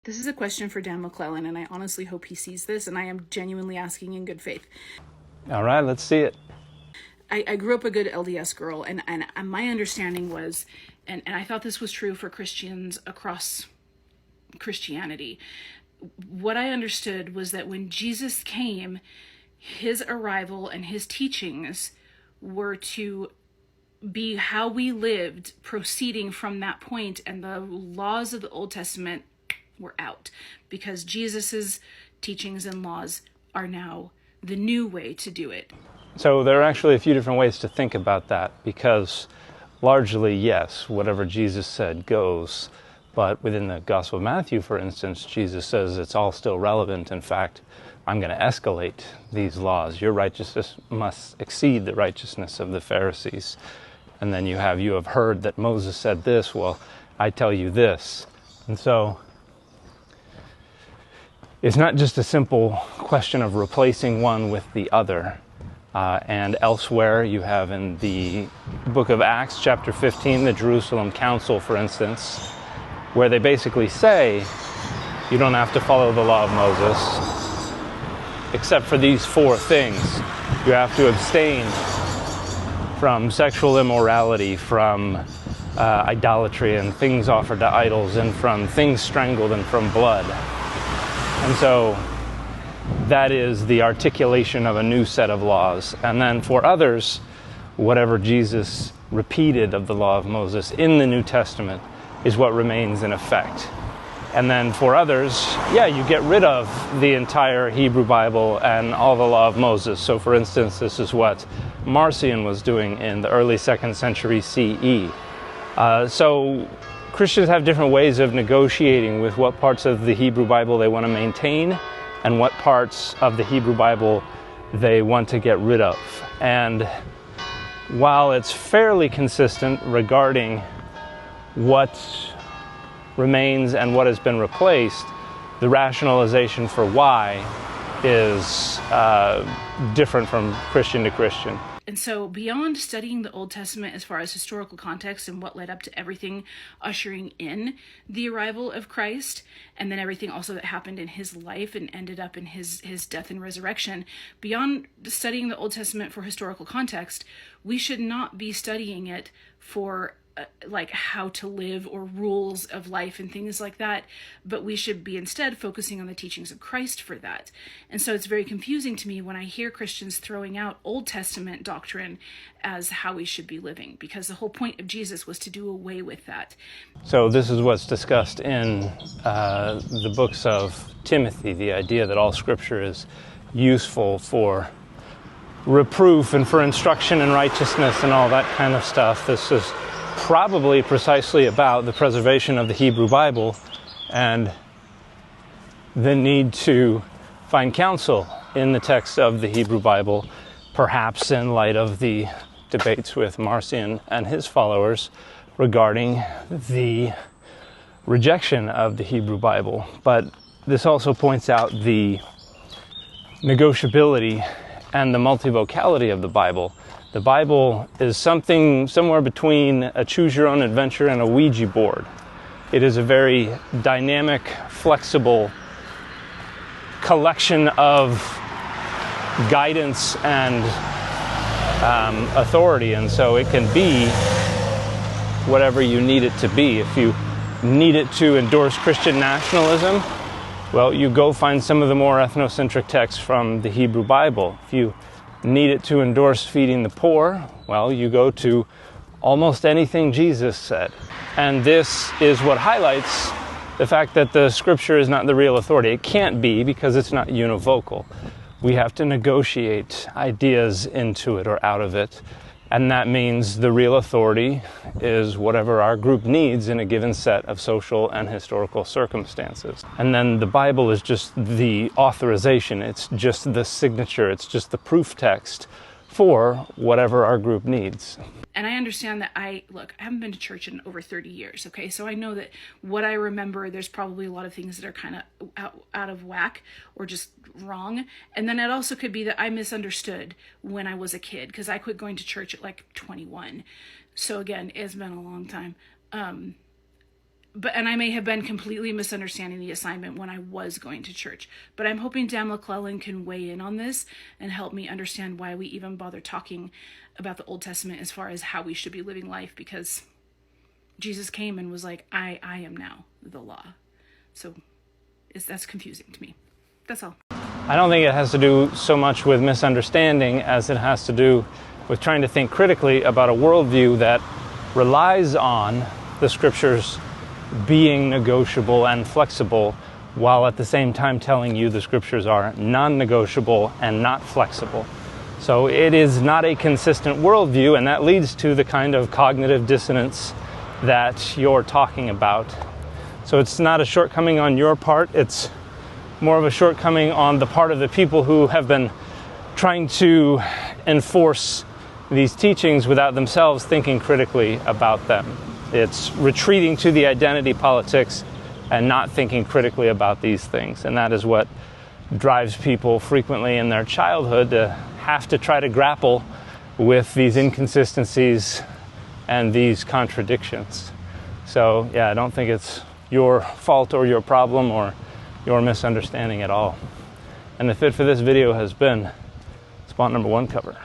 This is a question for Dan McClellan, and I honestly hope he sees this, and I am genuinely asking in good faith. All right, let's see it. I grew up a good LDS girl, and my understanding was, and I thought this was true for Christians across Christianity, what I understood was that when Jesus came, his arrival and his teachings were to be how we lived proceeding from that point, and the laws of the Old Testament were out, because Jesus's teachings and laws are now the new way to do it. So there are actually a few different ways to think about that, because largely, yes, whatever Jesus said goes. But within the Gospel of Matthew, for instance, Jesus says it's all still relevant. In fact, I'm going to escalate these laws. Your righteousness must exceed the righteousness of the Pharisees. And then you have heard that Moses said this. Well, I tell you this. And so it's not just a simple question of replacing one with the other. And elsewhere, you have in the book of Acts, chapter 15, the Jerusalem Council, for instance, where they basically say, you don't have to follow the law of Moses, except for these four things. You have to abstain from sexual immorality, from idolatry and things offered to idols, and from things strangled, and from blood. And so that is the articulation of a new set of laws. And then for others, whatever Jesus repeated of the law of Moses in the New Testament is what remains in effect. And then for others, you get rid of the entire Hebrew Bible and all the law of Moses. So for instance, this is what Marcion was doing in the early 2nd century CE. So Christians have different ways of negotiating with what parts of the Hebrew Bible they want to maintain and what parts of the Hebrew Bible they want to get rid of. And while it's fairly consistent regarding what remains and what has been replaced, the rationalization for why is different from Christian to Christian. And so beyond studying the Old Testament as far as historical context and what led up to everything ushering in the arrival of Christ, and then everything also that happened in his life and ended up in his death and resurrection, beyond studying the Old Testament for historical context, we should not be studying it for like how to live or rules of life and things like that, but we should be instead focusing on the teachings of Christ for that. And so it's very confusing to me when I hear Christians throwing out Old Testament doctrine as how we should be living, because the whole point of Jesus was to do away with that. So this is what's discussed in the books of Timothy, the idea that all Scripture is useful for reproof and for instruction in righteousness and all that kind of stuff. This is probably precisely about the preservation of the Hebrew Bible and the need to find counsel in the text of the Hebrew Bible, perhaps in light of the debates with Marcion and his followers regarding the rejection of the Hebrew Bible. But this also points out the negotiability and the multivocality of the Bible. The Bible is something somewhere between a choose-your-own-adventure and a Ouija board. It is a very dynamic, flexible collection of guidance and authority, and so it can be whatever you need it to be. If you need it to endorse Christian nationalism, well, you go find some of the more ethnocentric texts from the Hebrew Bible. If you need it to endorse feeding the poor, well, you go to almost anything Jesus said. And this is what highlights the fact that the Scripture is not the real authority. It can't be, because it's not univocal. We have to negotiate ideas into it or out of it. And that means the real authority is whatever our group needs in a given set of social and historical circumstances. And then the Bible is just the authorization. It's just the signature. It's just the proof text for whatever our group needs. And I understand that I haven't been to church in over 30 years, okay? So I know that what I remember, there's probably a lot of things that are kind of out of whack or just wrong. And then it also could be that I misunderstood when I was a kid, because I quit going to church at like 21. So again, it's been a long time. and I may have been completely misunderstanding the assignment when I was going to church. But I'm hoping Dan McClellan can weigh in on this and help me understand why we even bother talking about the Old Testament as far as how we should be living life, because Jesus came and was like, I am now the law. So that's confusing to me. That's all. I don't think it has to do so much with misunderstanding as it has to do with trying to think critically about a worldview that relies on the scriptures being negotiable and flexible, while at the same time telling you the scriptures are non-negotiable and not flexible. So it is not a consistent worldview, and that leads to the kind of cognitive dissonance that you're talking about. So it's not a shortcoming on your part, it's more of a shortcoming on the part of the people who have been trying to enforce these teachings without themselves thinking critically about them. It's retreating to the identity politics and not thinking critically about these things. And that is what drives people frequently in their childhood to have to try to grapple with these inconsistencies and these contradictions. So yeah, I don't think it's your fault or your problem or your misunderstanding at all. And the fit for this video has been spot number 1 cover.